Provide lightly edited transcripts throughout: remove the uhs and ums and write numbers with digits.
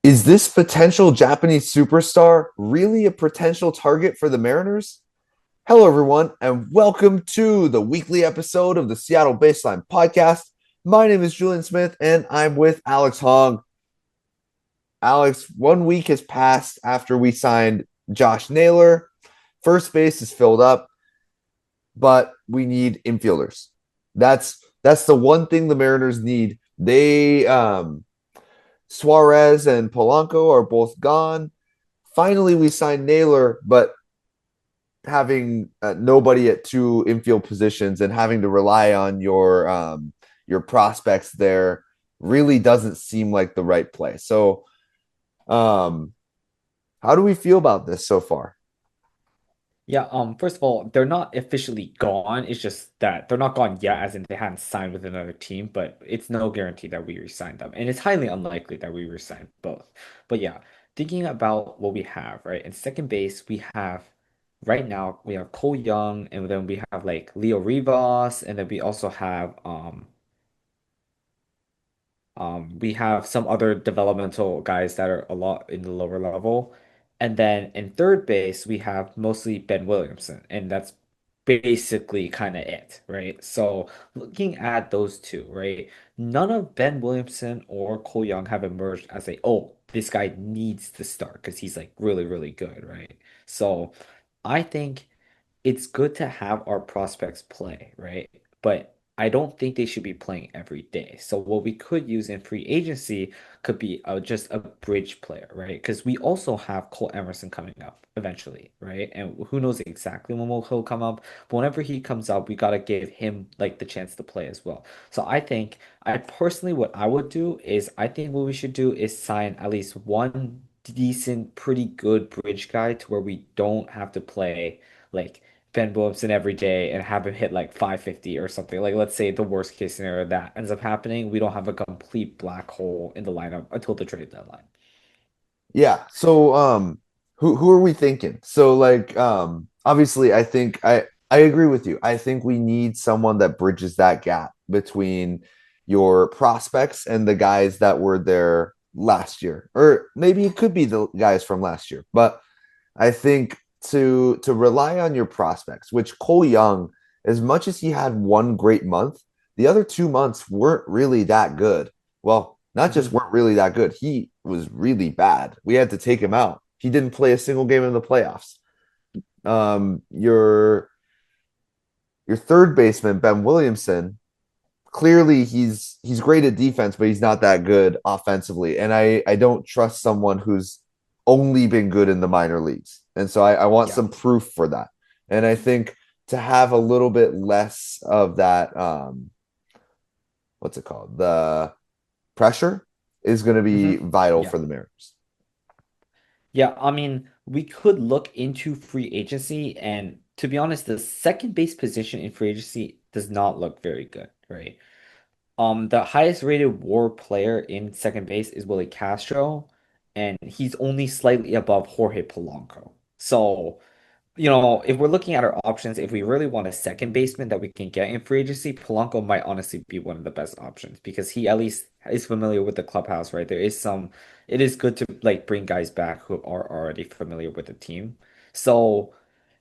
Is this potential Japanese superstar really a potential target for the Mariners? Hello, everyone, and welcome to the weekly episode of the Seattle Baseline Podcast. My name is Julian Smith, and I'm with Alex Hong. Alex, 1 week has passed after we signed Josh Naylor. First base is filled up, but we need infielders. That's the one thing the Mariners need. Suarez and Polanco are both gone. Finally, we signed Naylor, but having nobody at two infield positions and having to rely on your prospects there really doesn't seem like the right play. So, um, how do we feel about this so far? Yeah, first of all, they're not officially gone. It's just that they're not gone yet, as in they hadn't signed with another team, but it's no guarantee that we resign them. And it's highly unlikely that we resign both. But yeah, thinking about what we have, right? In second base, we have right now we have Cole Young, and then we have like Leo Rivas, and then we also have we have some other developmental guys that are a lot in the lower level. And then in third base, we have mostly Ben Williamson, and that's basically kind of it, right? So looking at those two, right? None of Ben Williamson or Cole Young have emerged as this guy needs to start because he's like really, really good, right? So I think it's good to have our prospects play, right? But I don't think they should be playing every day. So what we could use in free agency could be just a bridge player, right? Because we also have Cole Emerson coming up eventually, right? And who knows exactly when he'll come up. But whenever he comes up, we gotta give him like the chance to play as well. So I think I personally what I would do is I think what we should do is sign at least one decent, pretty good bridge guy to where we don't have to play like Ben Williamson every day and have him hit like 550 or something. Like, let's say the worst case scenario that ends up happening, we don't have a complete black hole in the lineup until the trade deadline. Yeah. So, who are we thinking? So, obviously, I agree with you. I think we need someone that bridges that gap between your prospects and the guys that were there last year, or maybe it could be the guys from last year. But I think to rely on your prospects, which Cole Young, as much as he had one great month, the other 2 months weren't really that good. Well, not just Mhm. weren't really that good. He was really bad. We had to take him out. He didn't play a single game in the playoffs. Um, your your third baseman, Ben Williamson, clearly he's great at defense, but he's not that good offensively. And I don't trust someone who's only been good in the minor leagues. And so I want Yeah. some proof for that. And I think to have a little bit less of that what's it called? The pressure is going to be Hmm. vital Yeah. for the Mariners. Yeah. I mean, we could look into free agency, and to be honest, the second base position in free agency does not look very good, right? The highest rated WAR player in second base is Willie Castro, and he's only slightly above Jorge Polanco. So, if we're looking at our options, if we really want a second baseman that we can get in free agency, Polanco might honestly be one of the best options because he at least is familiar with the clubhouse, right? It is good to like bring guys back who are already familiar with the team. So,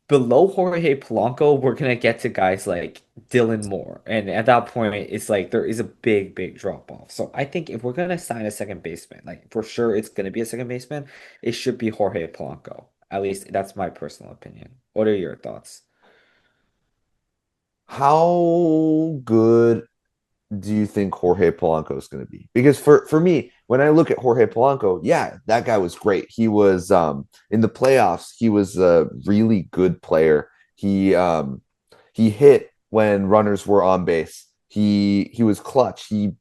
below Jorge Polanco, we're gonna get to guys like Dylan Moore, and at that point, it's like there is a big, big drop off. So I think if we're gonna sign a second baseman, like for sure it's gonna be a second baseman, it should be Jorge Polanco. At least that's my personal opinion. What are your thoughts? How good do you think Jorge Polanco is going to be? Because for me, when I look at Jorge Polanco, yeah, that guy was great. He was in the playoffs, he was a really good player. He hit when runners were on base. He was clutch. He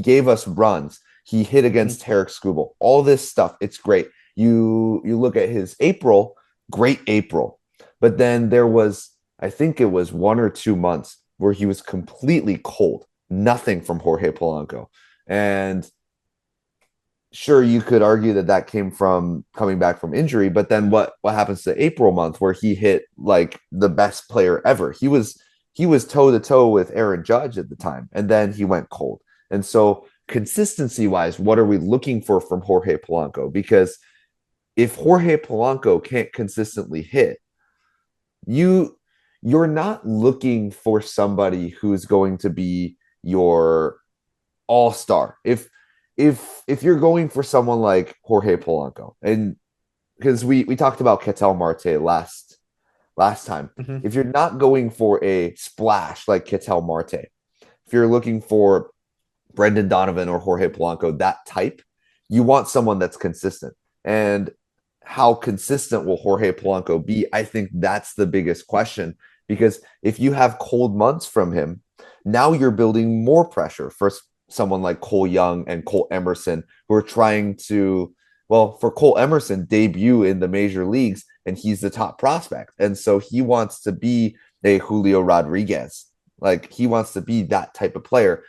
gave us runs. He hit Mhm. against Tarek Skubal. All this stuff, it's great. You look at his April, great April. But then there was, I think it was 1 or 2 months where he was completely cold, nothing from Jorge Polanco. And sure, you could argue that that came from coming back from injury, but then what happens to April month where he hit like the best player ever? He was toe to toe with Aaron Judge at the time, and then he went cold. And so consistency wise, what are we looking for from Jorge Polanco? Because if Jorge Polanco can't consistently hit, you you're not looking for somebody who's going to be your all-star. If you're going for someone like Jorge Polanco, and because we talked about Ketel Marte last time, Hmm. if you're not going for a splash like Ketel Marte, if you're looking for Brendan Donovan or Jorge Polanco, that type, you want someone that's consistent. And how consistent will Jorge Polanco be? I think that's the biggest question because if you have cold months from him, now you're building more pressure for someone like Cole Young and Cole Emerson who are trying to, well, for Cole Emerson, debut in the major leagues and he's the top prospect. And so he wants to be a Julio Rodriguez. Like he wants to be that type of player.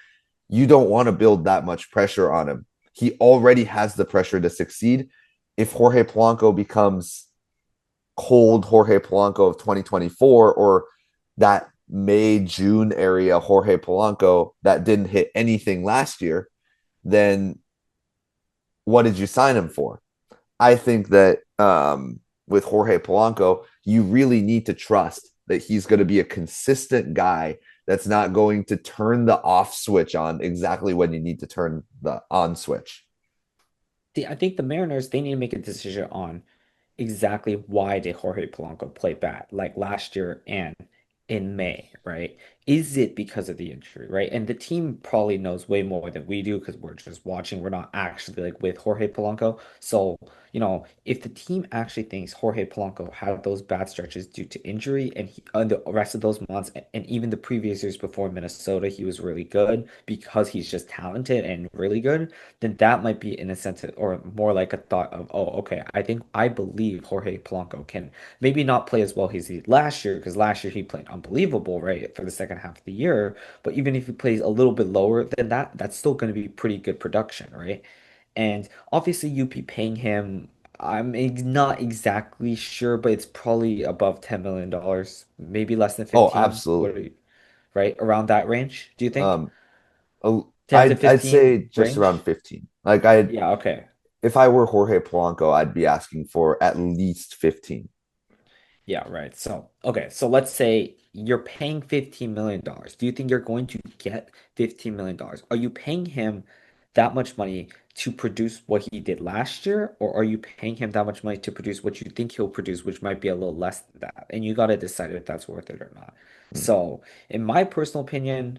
You don't want to build that much pressure on him. He already has the pressure to succeed. If Jorge Polanco becomes cold Jorge Polanco of 2024 or that May, June area Jorge Polanco that didn't hit anything last year, then what did you sign him for? I think that with Jorge Polanco, you really need to trust that he's going to be a consistent guy that's not going to turn the off switch on exactly when you need to turn the on switch. I think the Mariners, they need to make a decision on exactly why did Jorge Polanco play bad, like last year and in May, right? Is it because of the injury, right? And the team probably knows way more than we do because we're just watching. We're not actually like with Jorge Polanco. So, if the team actually thinks Jorge Polanco had those bad stretches due to injury and the rest of those months and even the previous years before Minnesota, he was really good because he's just talented and really good, then that might be in a sense or more like a thought of, oh, okay, I believe Jorge Polanco can maybe not play as well as he did last year, because last year he played unbelievable, right, for the second half of the year. But even if he plays a little bit lower than that, that's still going to be pretty good production, right? And obviously you'd be paying him. Not exactly sure, but it's probably above $10 million, maybe less than Oh, 15. What absolutely. are you, right? Around that range, do you think? Um, 10 to I'd say 15 just around range? 15. Like I, Yeah, okay. if I were Jorge Polanco, I'd be asking for at least 15. Yeah, right. So, okay. So let's say you're paying $15 million. Do you think you're going to get $15 million? Are you paying him that much money to produce what he did last year, or are you paying him that much money to produce what you think he'll produce, which might be a little less than that? And you got to decide if that's worth it or not. Hmm. So, in my personal opinion,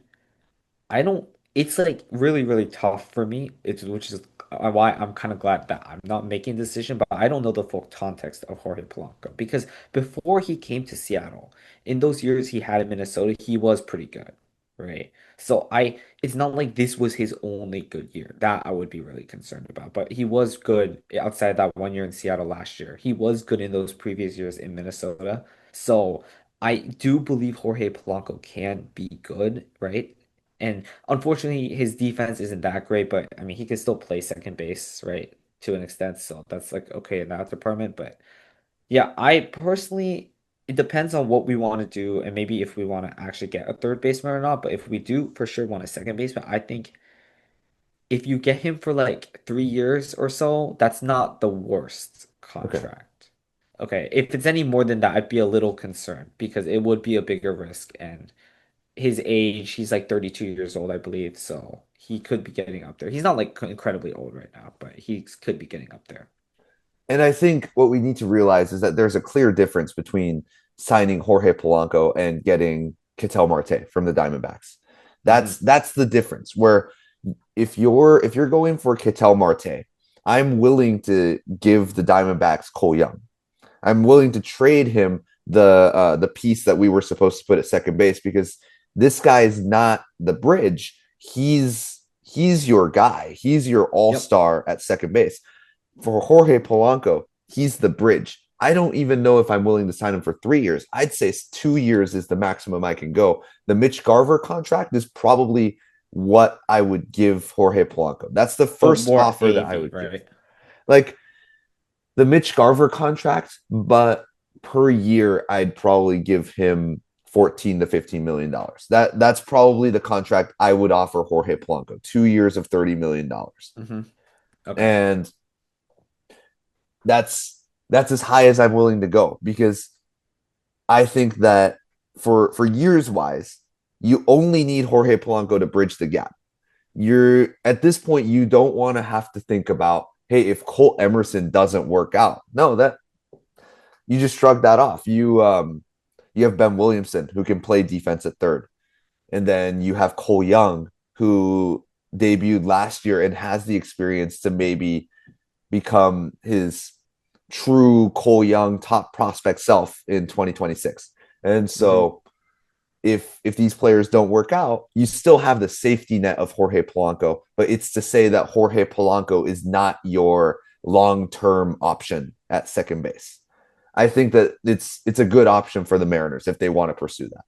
I don't, it's like really, really tough for me. Which is why I'm kind of glad that I'm not making a decision, but I don't know the full context of Jorge Polanco because before he came to Seattle, in those years he had in Minnesota, he was pretty good, right? So it's not like this was his only good year. That I would be really concerned about. But he was good outside that 1 year in Seattle last year. He was good in those previous years in Minnesota. So I do believe Jorge Polanco can be good, right? And unfortunately, his defense isn't that great, but I mean, he can still play second base, right? To an extent. So that's like okay in that department. But yeah, I personally, it depends on what we want to do and maybe if we want to actually get a third baseman or not. But if we do for sure want a second baseman, I think if you get him for like 3 years or so, that's not the worst Okay. contract. Okay, if it's any more than that, I'd be a little concerned because it would be a bigger risk and his age, he's like 32 years old, I believe, so he could be getting up there. He's not like incredibly old right now, but he could be getting up there. And I think what we need to realize is that there's a clear difference between signing Jorge Polanco and getting Ketel Marte from the Diamondbacks. Hmm. That's the difference. Where if you're going for Ketel Marte, I'm willing to give the Diamondbacks Cole Young. I'm willing to trade him the piece that we were supposed to put at second base because this guy is not the bridge. He's your guy. He's your all Yep. star at second base. For Jorge Polanco, he's the bridge. I don't even know if I'm willing to sign him for 3 years. I'd say 2 years is the maximum I can go. The Mitch Garver contract is probably what I would give Jorge Polanco. That's the But first more offer that I AV, would give. right? Like the Mitch Garver contract, but per year, I'd probably give him $14 to $15 million. That's probably the contract I would offer Jorge Polanco. 2 years of $30 million, Hmm. Okay. and that's as high as I'm willing to go because I think that for years wise, you only need Jorge Polanco to bridge the gap. You're at this point, you don't want to have to think about, hey, if Colt Emerson doesn't work out. No, that you just shrug that off. You have Ben Williamson who can play defense at third. And then you have Cole Young who debuted last year and has the experience to maybe become his true Cole Young top prospect self in 2026. And Hmm. so if these players don't work out, you still have the safety net of Jorge Polanco, but it's to say that Jorge Polanco is not your long-term option at second base. I think that it's a good option for the Mariners if they want to pursue that.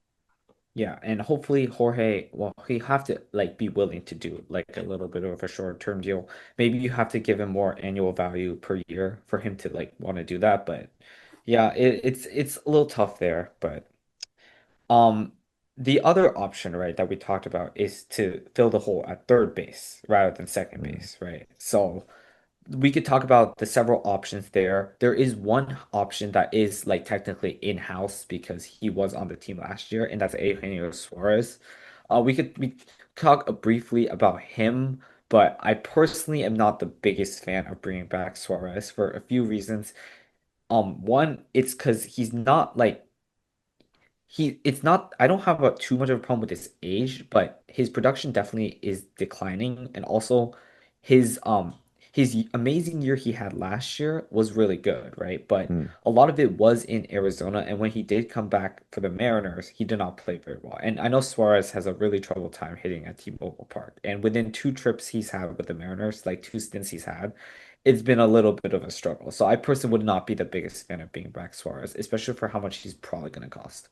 Yeah, and hopefully Jorge, well, he have to like be willing to do like a little bit of a short-term deal. Maybe you have to give him more annual value per year for him to like want to do that. But yeah, it's a little tough there. But um, the other option, right, that we talked about is to fill the hole at third base rather than second Mm, base, right? So we could talk about the several options there. There is one option that is like technically in-house because he was on the team last year, and that's Eugenio Suarez. We talk briefly about him, but I personally am not the biggest fan of bringing back Suarez for a few reasons. One, it's because he's not like it's not I don't have too much of a problem with his age, but his production definitely is declining, and also his amazing year he had last year was really good, right? But mm. a lot of it was in Arizona, and when he did come back for the Mariners, he did not play very well. And I know Suarez has a really trouble time hitting at T-Mobile Park, and within two trips he's had with the Mariners, like two stints he's had, it's been a little bit of a struggle. So I personally would not be the biggest fan of being back Suarez, especially for how much he's probably going to cost.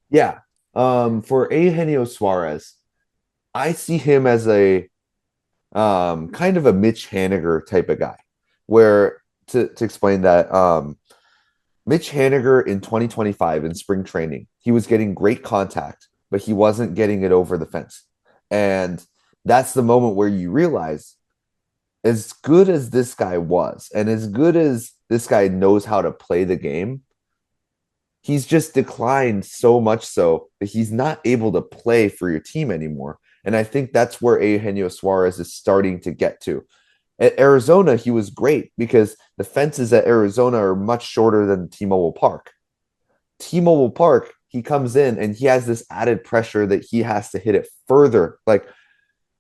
Yeah. For Eugenio Suarez, I see him as a kind of a Mitch Haniger type of guy, where to explain that Mitch Haniger in 2025 in spring training, he was getting great contact, but he wasn't getting it over the fence. And that's the moment where you realize, as good as this guy was, and as good as this guy knows how to play the game, he's just declined so much so that he's not able to play for your team anymore. And I think that's where Eugenio Suarez is starting to get to. At Arizona, he was great because the fences at Arizona are much shorter than T-Mobile Park. T-Mobile Park, he comes in and he has this added pressure that he has to hit it further, like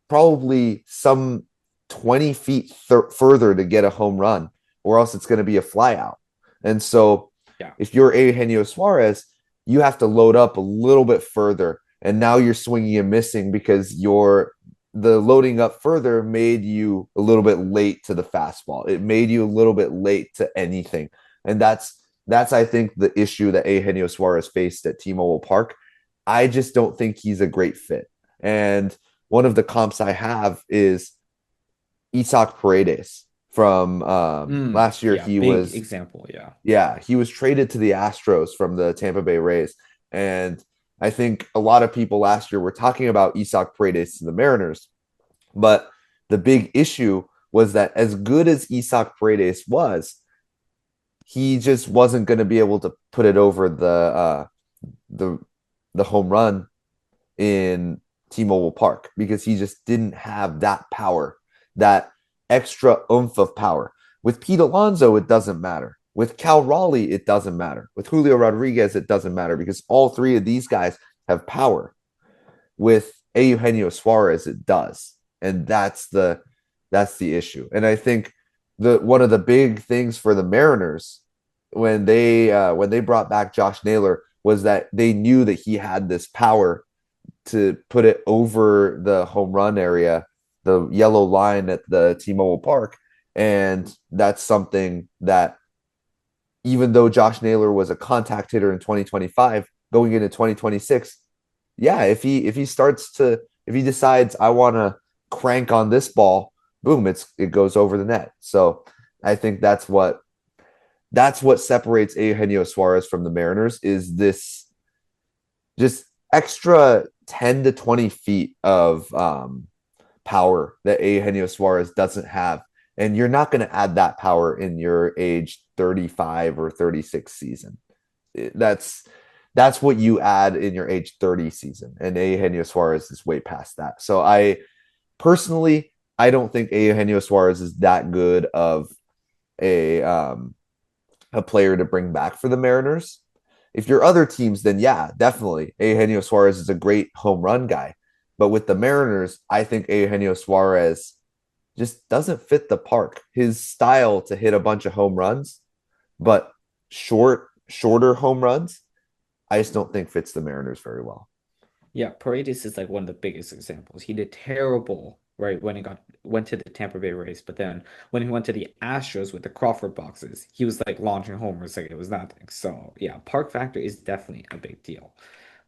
probably some 20 feet further to get a home run, or else it's going to be a flyout. And so Yeah. if you're Eugenio Suarez, you have to load up a little bit further. And now you're swinging and missing because the loading up further made you a little bit late to the fastball. It made you a little bit late to anything. And that's I think the issue that Eugenio Suarez faced at T-Mobile Park. I just don't think he's a great fit. And one of the comps I have is Isaac Paredes from last year. Yeah, big example. Yeah. He was traded to the Astros from the Tampa Bay Rays. And I think a lot of people last year were talking about Isaac Paredes to the Mariners. But the big issue was that as good as Isaac Paredes was, he just wasn't going to be able to put it over the the home run in T-Mobile Park because he just didn't have that power, that extra oomph of power. With Pete Alonso, it doesn't matter. With Cal Raleigh, it doesn't matter. With Julio Rodriguez, it doesn't matter because all three of these guys have power. With Eugenio Suarez, it does, and that's the issue. And I think the one of the big things for the Mariners when they brought back Josh Naylor was that they knew that he had this power to put it over the home run area, the yellow line at the T-Mobile Park, and that's something that even though Josh Naylor was a contact hitter in 2025, going into 2026, yeah, if he decides I want to crank on this ball, boom, it goes over the net. So I think that's what separates Eugenio Suarez from the Mariners is just extra 10 to 20 feet of power that Eugenio Suarez doesn't have. And you're not going to add that power in your age 35 or 36 season. That's what you add in your age 30 season. And Eugenio Suarez is way past that. So I personally, I don't think Eugenio Suarez is that good of a a player to bring back for the Mariners. If you're other teams, then yeah, definitely. Eugenio Suarez is a great home run guy. But with the Mariners, I think Eugenio Suarez just doesn't fit the park. His style to hit a bunch of home runs, but shorter home runs, I just don't think fits the Mariners very well. Yeah, Paredes is like one of the biggest examples. He did terrible right when he went to the Tampa Bay Rays, but then when he went to the Astros with the Crawford boxes, he was like launching homers like it was nothing. So yeah, park factor is definitely a big deal.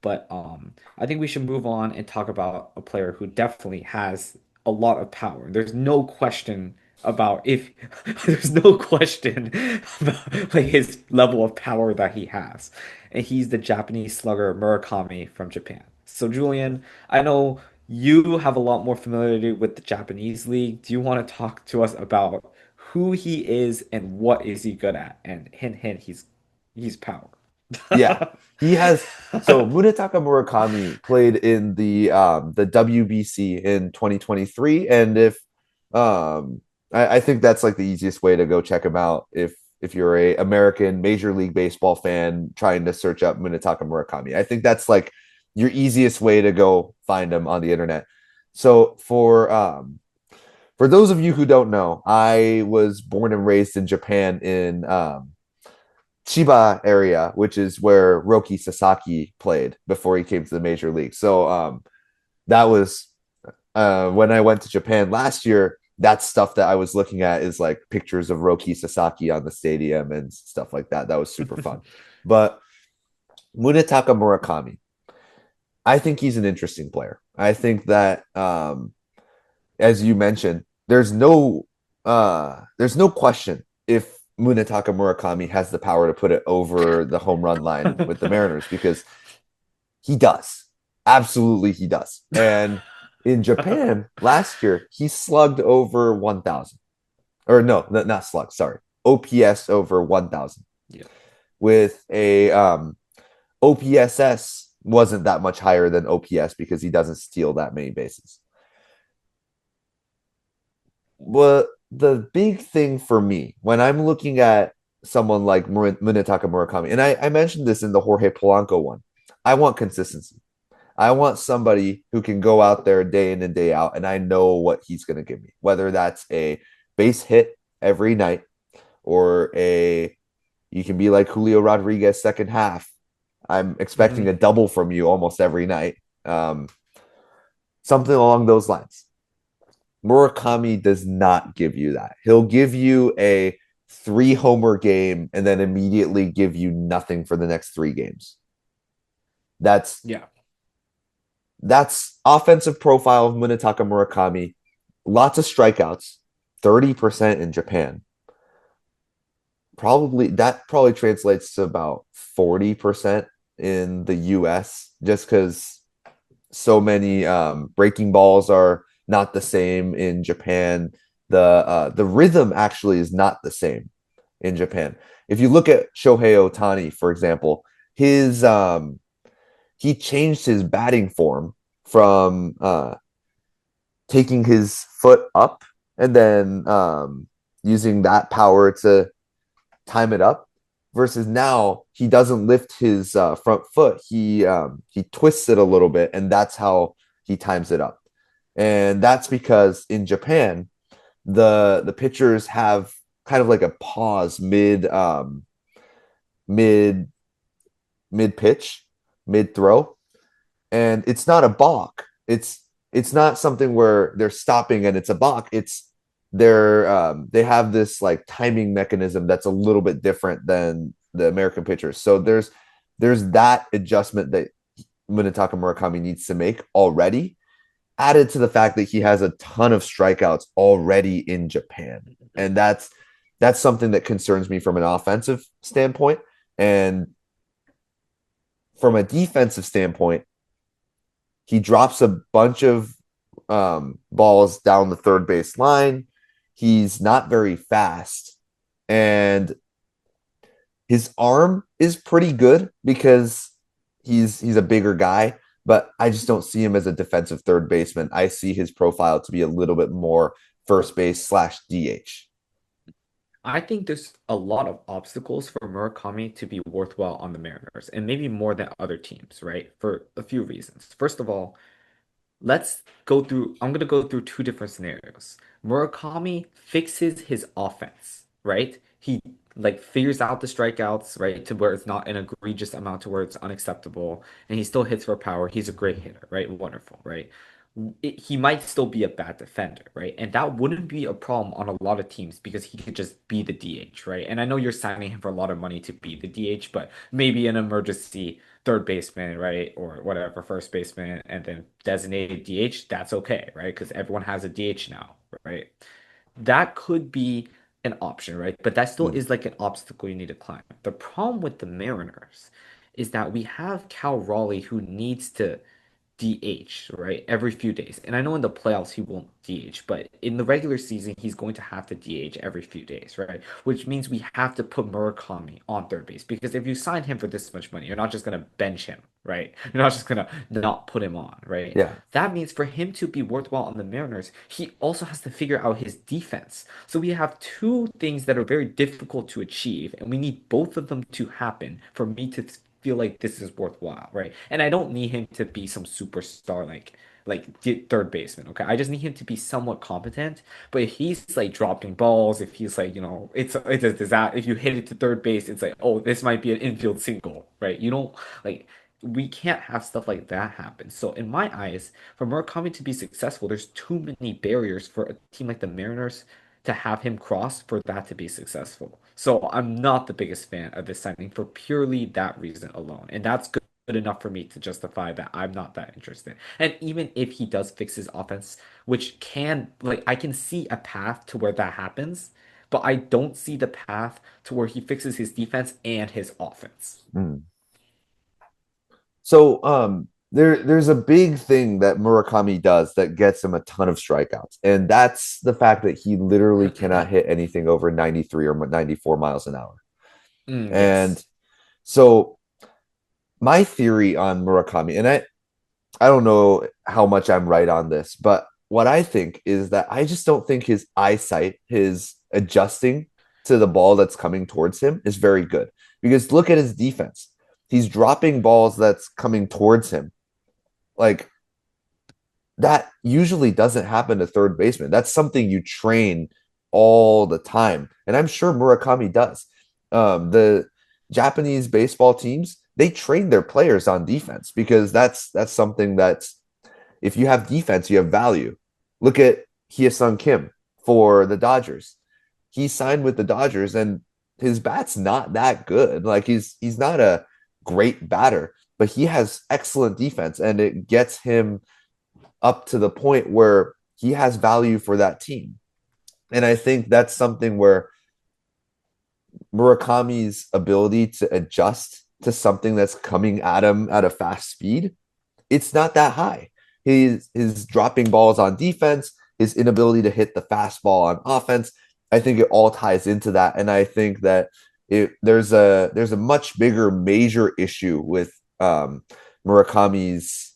But I think we should move on and talk about a player who definitely has a lot of power. There's no question about if there's no question about like his level of power that he has. And he's the Japanese slugger Murakami from Japan. So Julian, I know you have a lot more familiarity with the Japanese league. Do you want to talk to us about who he is and what is he good at? And hint hint, he's power. Yeah, he has. So Munetaka Murakami played in the WBC in 2023, and if I think that's like the easiest way to go check him out if you're a American Major League Baseball fan trying to search up Munetaka Murakami. I think that's like your easiest way to go find him on the internet. So for those of you who don't know, I was born and raised in Japan in Chiba area, which is where Roki Sasaki played before he came to the major league. So that was when I went to Japan last year. That's stuff that I was looking at is like pictures of Roki Sasaki on the stadium and stuff like that. That was super fun. But Munetaka Murakami, I think he's an interesting player. I think that as you mentioned, there's no question if Munetaka Murakami has the power to put it over the home run line with the Mariners because he does. Absolutely, he does. And in Japan last year, he slugged over 1,000. Or no, not slug, sorry. OPS over 1,000 Yeah. with a OPSS wasn't that much higher than OPS because he doesn't steal that many bases. Well, the big thing for me when I'm looking at someone like Munetaka Murakami, and I mentioned this in the Jorge Polanco one, I want consistency. I want somebody who can go out there day in and day out, and I know what he's going to give me, whether that's a base hit every night or you can be like Julio Rodriguez second half. I'm expecting a Mhm. double from you almost every night. Something along those lines. Murakami does not give you that. He'll give you a 3 homer game and then immediately give you nothing for the next 3 games. That's Yeah. that's offensive profile of Munetaka Murakami. Lots of strikeouts, 30% in Japan. Probably translates to about 40% in the US just because so many breaking balls are not the same in Japan. The rhythm actually is not the same in Japan. If you look at Shohei Ohtani, for example, his he changed his batting form from taking his foot up and then using that power to time it up versus now he doesn't lift his front foot. He twists it a little bit, and that's how he times it up. And that's because in Japan, the pitchers have kind of like a pause mid mid pitch, mid throw, and it's not a balk. It's not something where they're stopping and it's a balk. They have this like timing mechanism that's a little bit different than the American pitchers. So there's that adjustment that Munetaka Murakami needs to make already, added to the fact that he has a ton of strikeouts already in Japan, and that's something that concerns me from an offensive standpoint. And from a defensive standpoint, he drops a bunch of balls down the third base line. He's not very fast, and his arm is pretty good because he's a bigger guy. But I just don't see him as a defensive third baseman. I see his profile to be a little bit more first base slash DH. I think there's a lot of obstacles for Murakami to be worthwhile on the Mariners, and maybe more than other teams, right? For a few reasons. First of all, I'm going to go through two different scenarios. Murakami fixes his offense, right? He like figures out the strikeouts, right, to where it's not an egregious amount to where it's unacceptable, and he still hits for power. He's a great hitter, right? Wonderful, right? He might still be a bad defender, right? And that wouldn't be a problem on a lot of teams because he could just be the DH, right? And I know you're signing him for a lot of money to be the DH, but maybe an emergency third baseman, right? Or whatever, first baseman, and then designated DH, that's okay, right? Because everyone has a DH now, right? That could be an option, right? But that still Mm, is like an obstacle you need to climb. The problem with the Mariners is that we have Cal Raleigh who needs to DH, right? Every few days. And I know in the playoffs he won't DH, but in the regular season he's going to have to DH every few days, right? Which means we have to put Murakami on third base because if you sign him for this much money, you're not just going to bench him, right? You're not just going to not put him on, right? yeah. That means for him to be worthwhile on the Mariners, he also has to figure out his defense. So we have two things that are very difficult to achieve, and we need both of them to happen for me to feel like this is worthwhile, right? And I don't need him to be some superstar third baseman, okay? I just need him to be somewhat competent. But if he's like dropping balls, if he's like, it's a disaster. If you hit it to third base, it's like, oh, this might be an infield single, right? You don't like we can't have stuff like that happen. So in my eyes, for Murakami to be successful, there's too many barriers for a team like the Mariners to have him cross for that to be successful. So I'm not the biggest fan of this signing for purely that reason alone. And that's good enough for me to justify that I'm not that interested. And even if he does fix his offense, which can, like, I can see a path to where that happens, but I don't see the path to where he fixes his defense and his offense. Mm. So there's a big thing that Murakami does that gets him a ton of strikeouts, and that's the fact that he literally cannot hit anything over 93 or 94 miles an hour. And Yes. so my theory on Murakami, and I don't know how much I'm right on this, but what I think is that I just don't think his eyesight, his adjusting to the ball that's coming towards him is very good. Because look at his defense. He's dropping balls that's coming towards him. Like that usually doesn't happen to third baseman. That's something you train all the time. And I'm sure Murakami does. The Japanese baseball teams, they train their players on defense because that's something that's if you have defense, you have value. Look at Hye-sung Kim for the Dodgers. He signed with the Dodgers and his bat's not that good. Like he's not a great batter, but he has excellent defense and it gets him up to the point where he has value for that team. And I think that's something where Murakami's ability to adjust to something that's coming at him at a fast speed, it's not that high. His dropping balls on defense, his inability to hit the fastball on offense, I think it all ties into that. And I think that there's a much bigger major issue with Murakami's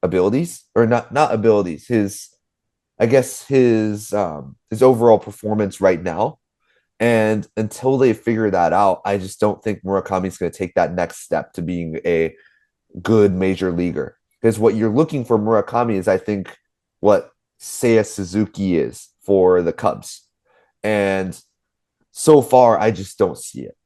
abilities or not abilities, his I guess his overall performance right now. And until they figure that out, I just don't think Murakami's going to take that next step to being a good major leaguer. Because what you're looking for Murakami is, I think, what Seiya Suzuki is for the Cubs. And so far, I just don't see it.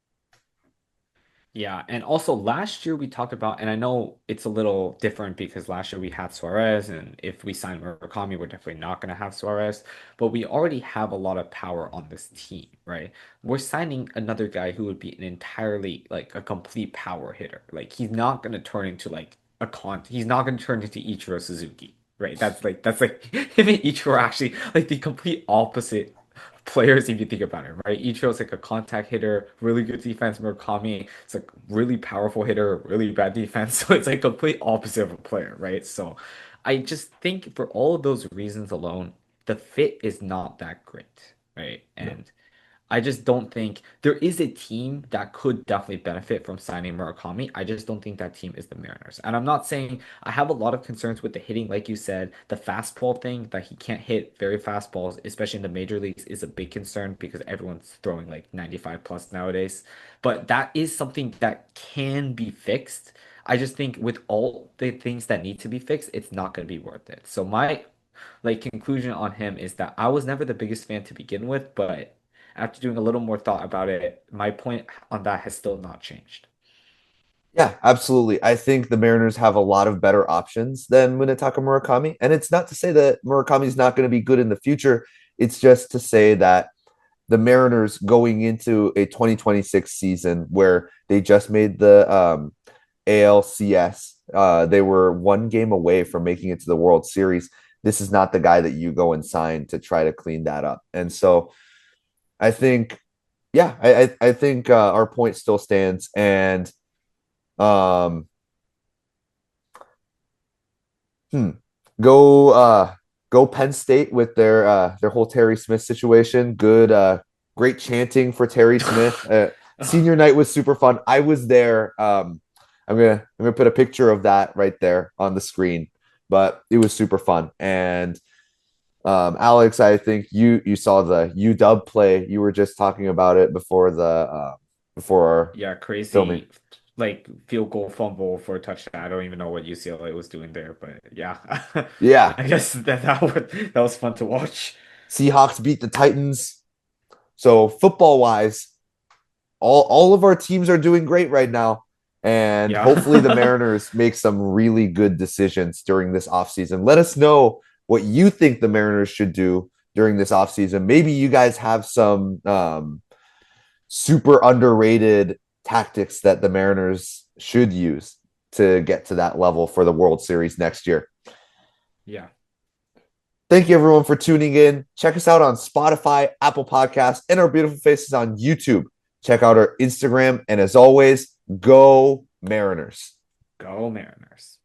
Yeah, and also last year we talked about, and I know it's a little different because last year we had Suarez, and if we sign Murakami, we're definitely not going to have Suarez, but we already have a lot of power on this team, right? We're signing another guy who would be an entirely like a complete power hitter. Like he's not going to turn into like he's not going to turn into Ichiro Suzuki, right? That's like him and Ichiro are actually like the complete opposite players if you think about it, right? Ichiro's like a contact hitter, really good defense. Murakami, it's like really powerful hitter, really bad defense. So it's like complete opposite of a player, right? So I just think for all of those reasons alone, the fit is not that great, right? No. And I just don't think there is a team that could definitely benefit from signing Murakami. I just don't think that team is the Mariners. And I'm not saying I have a lot of concerns with the hitting, like you said, the fastball thing that he can't hit very fast balls, especially in the major leagues, is a big concern because everyone's throwing like 95 plus nowadays. But that is something that can be fixed. I just think with all the things that need to be fixed, it's not going to be worth it. So my like conclusion on him is that I was never the biggest fan to begin with, but after doing a little more thought about it, my point on that has still not changed. Yeah, absolutely. I think the Mariners have a lot of better options than Munetaka Murakami. And it's not to say that Murakami's not going to be good in the future. It's just to say that the Mariners going into a 2026 season where they just made the ALCS, they were one game away from making it to the World Series. This is not the guy that you go and sign to try to clean that up. And so I think, yeah, I think our point still stands. And um, Hmm. Go go Penn State with their whole Terry Smith situation. Good great chanting for Terry Smith. Senior night was super fun. I was there. I'm gonna put a picture of that right there on the screen. But it was super fun. And Alex, I think you saw the UW play. You were just talking about it before our Yeah, filming. crazy like field goal fumble for a touchdown. I don't even know what UCLA was doing there, but yeah. Yeah. I guess that was fun to watch. Seahawks beat the Titans. So football wise, all of our teams are doing great right now. And hopefully the Yeah. Mariners make some really good decisions during this offseason. Let us know what you think the Mariners should do during this offseason. Maybe you guys have some super underrated tactics that the Mariners should use to get to that level for the World Series next year. Yeah. Thank you, everyone, for tuning in. Check us out on Spotify, Apple Podcasts, and our beautiful faces on YouTube. Check out our Instagram. And as always, go Mariners. Go Mariners.